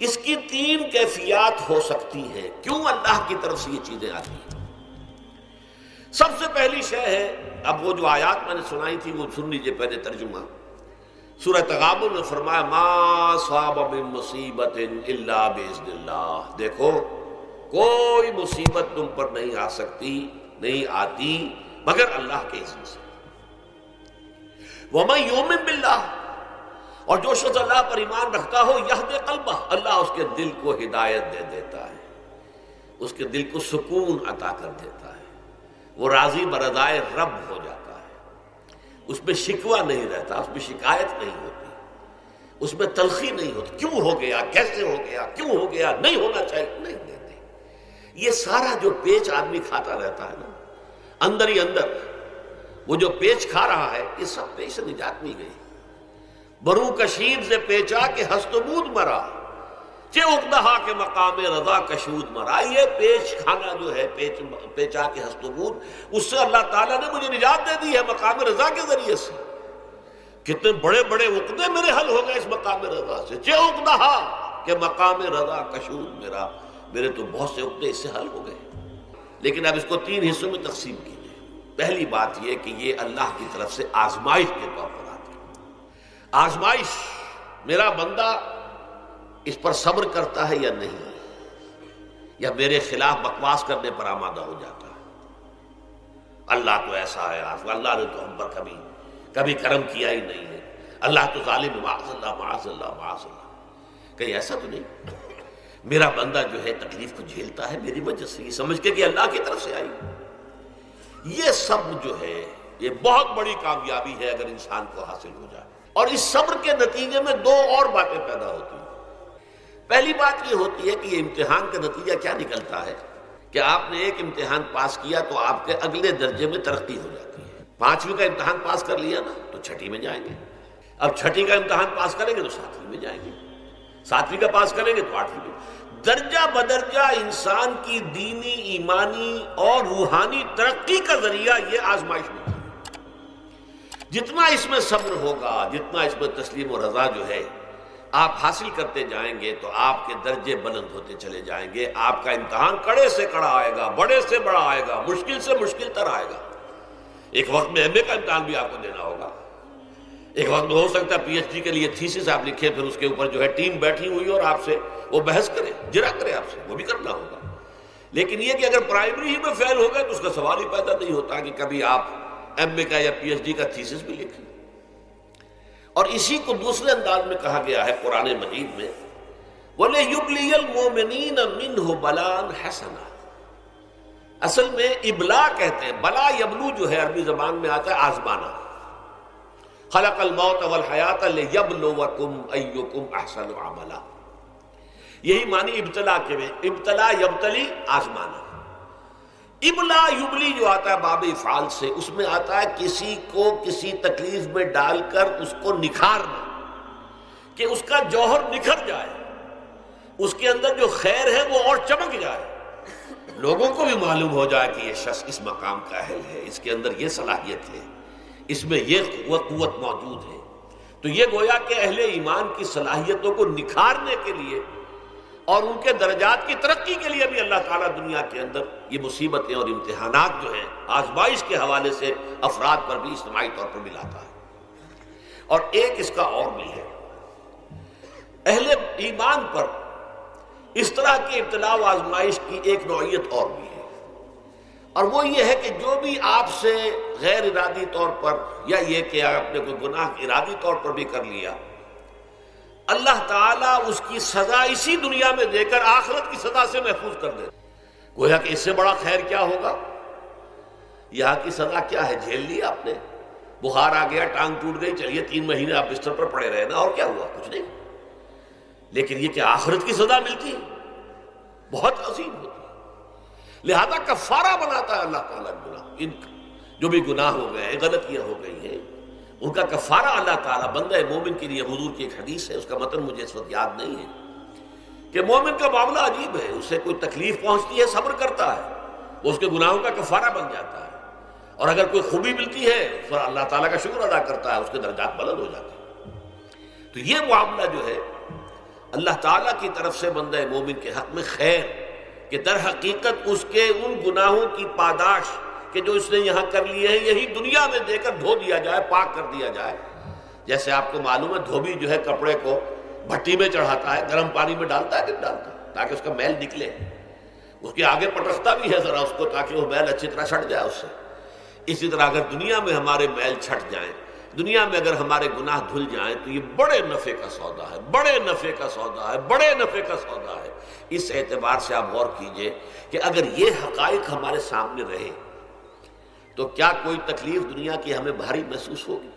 اس کی تین کیفیات ہو سکتی ہیں. کیوں اللہ کی طرف سے یہ چیزیں آتی ہیں؟ سب سے پہلی شے ہے، اب وہ جو آیات میں نے سنائی تھی وہ سن لیجیے پہلے ترجمہ. سورہ تغابن میں فرمایا ما صاب من مصیبت الا باذن اللہ. دیکھو کوئی مصیبت تم پر نہیں آ سکتی، نہیں آتی مگر اللہ کے اذن سے. ومن یؤمن باللہ، اور جو شخص اللہ پر ایمان رکھتا ہو یہد قلبہ، اللہ اس کے دل کو ہدایت دے دیتا ہے، اس کے دل کو سکون عطا کر دیتا ہے. وہ راضی برضائے رب ہو جاتا ہے، اس میں شکوہ نہیں رہتا، اس میں شکایت نہیں ہوتی، اس میں تلخی نہیں ہوتی. کیوں ہو گیا، کیسے ہو گیا، کیوں ہو گیا، نہیں ہونا چاہیے، نہیں دیتے. یہ سارا جو پیچ آدمی کھاتا رہتا ہے نا اندر ہی اندر، وہ جو پیچ کھا رہا ہے، یہ سب پیچ سے نجات نہیں گئی. برو کشید سے پیچا کہ ہست و بود مرا، چے اقدہا کے مقام رضا کشود مرا. یہ پیچ کھانا جو ہے، پیچا کے ہست و بود، اس سے اللہ تعالیٰ نے مجھے نجات دے دی ہے مقام رضا کے ذریعے سے. کتنے بڑے بڑے عقدے میرے حل ہو گئے اس مقام رضا سے. چے اقدہا کہ مقام رضا کشود میرا، میرے تو بہت سے عقدے اس سے حل ہو گئے. لیکن اب اس کو تین حصوں میں تقسیم کیجیے. پہلی بات یہ کہ یہ اللہ کی طرف سے آزمائش کے طور پر آتی ہے. آزمائش، میرا بندہ اس پر صبر کرتا ہے یا نہیں، یا میرے خلاف بکواس کرنے پر آمادہ ہو جاتا ہے. اللہ تو ایسا ہے، اللہ نے تو ہم پر کبھی کرم کیا ہی نہیں ہے، اللہ تو ظالم ہے، معاذ اللہ معاذ اللہ معاذ اللہ. کہیں ایسا تو نہیں، میرا بندہ جو ہے تکلیف کو جھیلتا ہے میری وجہ سے، یہ سمجھ کے کہ اللہ کی طرف سے آئی. یہ سب جو ہے یہ بہت بڑی کامیابی ہے اگر انسان کو حاصل ہو جائے. اور اس صبر کے نتیجے میں دو اور باتیں پیدا ہوتی ہیں. پہلی بات یہ ہوتی ہے کہ یہ امتحان کا نتیجہ کیا نکلتا ہے کہ آپ نے ایک امتحان پاس کیا تو آپ کے اگلے درجے میں ترقی ہو جاتی ہے. 5ویں کا امتحان پاس کر لیا نا تو 6ٹھی میں جائیں گے. اب 6ٹھی کا امتحان پاس کریں گے تو 7ویں میں جائیں گے. 7ویں کا پاس کریں گے تو 8ویں میں. درجہ بدرجہ انسان کی دینی، ایمانی اور روحانی ترقی کا ذریعہ یہ آزمائش میں. جتنا اس میں صبر ہوگا، جتنا اس میں تسلیم و رضا جو ہے آپ حاصل کرتے جائیں گے تو آپ کے درجے بلند ہوتے چلے جائیں گے. آپ کا امتحان کڑے سے کڑا آئے گا، بڑے سے بڑا آئے گا، مشکل سے مشکل تر آئے گا. ایک وقت میں MA کا امتحان بھی آپ کو دینا ہوگا. ایک وقت میں ہو سکتا ہے PhD کے لیے تھیسس آپ لکھیں، پھر اس کے اوپر جو ہے ٹیم بیٹھی ہوئی اور آپ سے وہ بحث کرے، جرا کرے آپ سے، وہ بھی کرنا ہوگا. لیکن یہ کہ اگر پرائمری ہی میں فیل ہو گئے تو اس کا سوال ہی پیدا نہیں ہوتا کہ کبھی آپ MA کا یا PhD کا تھیسس بھی لکھیں. اور اسی کو دوسرے انداز میں کہا گیا ہے قرآن مجید میں وَلِيُبْلِيَ الْمُؤْمِنِينَ مِنْهُ بَلَاءً حَسَنًا. اصل میں ابلا کہتے ہیں، بلا یبلو جو ہے عربی زبان میں آتا ہے آزمانا. خلق الموت والحیات لیبلوکم ایکم احسن عملا. یہی معنی ابتلا کے میں، ابتلا یبتلی آزمانا. ابلا یبلی جو آتا ہے باب افعال سے، اس میں آتا ہے کسی کو کسی تکلیف میں ڈال کر اس کو نکھارنا، کہ اس کا جوہر نکھر جائے، اس کے اندر جو خیر ہے وہ اور چمک جائے، لوگوں کو بھی معلوم ہو جائے کہ یہ شخص اس مقام کا اہل ہے، اس کے اندر یہ صلاحیت ہے، اس میں یہ قوت موجود ہے. تو یہ گویا کہ اہل ایمان کی صلاحیتوں کو نکھارنے کے لیے اور ان کے درجات کی ترقی کے لیے بھی اللہ تعالیٰ دنیا کے اندر یہ مصیبتیں اور امتحانات جو ہیں آزمائش کے حوالے سے افراد پر بھی اجتماعی طور پر بھی لاتا ہے. اور ایک اس کا اور بھی ہے، اہل ایمان پر اس طرح کی ابتلا و آزمائش کی ایک نوعیت اور بھی ہے، اور وہ یہ ہے کہ جو بھی آپ سے غیر ارادی طور پر یا یہ کہ آپ نے کوئی گناہ ارادی طور پر بھی کر لیا، اللہ تعالیٰ اس کی سزا اسی دنیا میں دے کر آخرت کی سزا سے محفوظ کر دے. گویا کہ اس سے بڑا خیر کیا ہوگا؟ یہاں کی سزا کیا ہے؟ جھیل لیا آپ نے، بخار آ گیا، ٹانگ ٹوٹ گئی، چلیے 3 مہینے آپ بستر پر پڑے رہے نا، اور کیا ہوا؟ کچھ نہیں. لیکن یہ کہ آخرت کی سزا ملتی بہت عظیم ہوتی ہے. لہذا کفارہ بناتا ہے اللہ تعالیٰ گناہ، ان جو بھی گناہ ہو گئے ہیں، غلطیاں ہو گئی ہیں، ان کا کفارہ اللہ تعالیٰ بندہ مومن کے لیے. حضور کی ایک حدیث ہے، اس کا متن مجھے اس وقت یاد نہیں ہے، کہ مومن کا معاملہ عجیب ہے، اسے کوئی تکلیف پہنچتی ہے صبر کرتا ہے، وہ اس کے گناہوں کا کفارہ بن جاتا ہے، اور اگر کوئی خوبی ملتی ہے تو اللہ تعالیٰ کا شکر ادا کرتا ہے، اس کے درجات بلند ہو جاتے ہیں. تو یہ معاملہ جو ہے اللہ تعالیٰ کی طرف سے بندہ مومن کے حق میں خیر کہ در حقیقت اس کے ان گناہوں کی پاداش کہ جو اس نے یہاں کر لیے ہیں یہی دنیا میں دے کر دھو دیا جائے، پاک کر دیا جائے۔ جیسے آپ کو معلوم ہے دھوبی جو ہے کپڑے کو بھٹی میں چڑھاتا ہے، گرم پانی میں ڈالتا ہے کہ ڈالتا ہے تاکہ اس کا میل نکلے، اس کے آگے پٹختا بھی ہے ذرا اس کو تاکہ وہ میل اچھی طرح چھٹ جائے اس سے۔ اسی طرح اگر دنیا میں ہمارے میل چھٹ جائیں، دنیا میں اگر ہمارے گناہ دھل جائیں تو یہ بڑے نفع کا سودا ہے، بڑے نفع کا سودا ہے، بڑے نفع کا سودا ہے۔ اس اعتبار سے آپ غور کیجئے کہ اگر یہ حقائق ہمارے سامنے رہے تو کیا کوئی تکلیف دنیا کی ہمیں بھاری محسوس ہوگی؟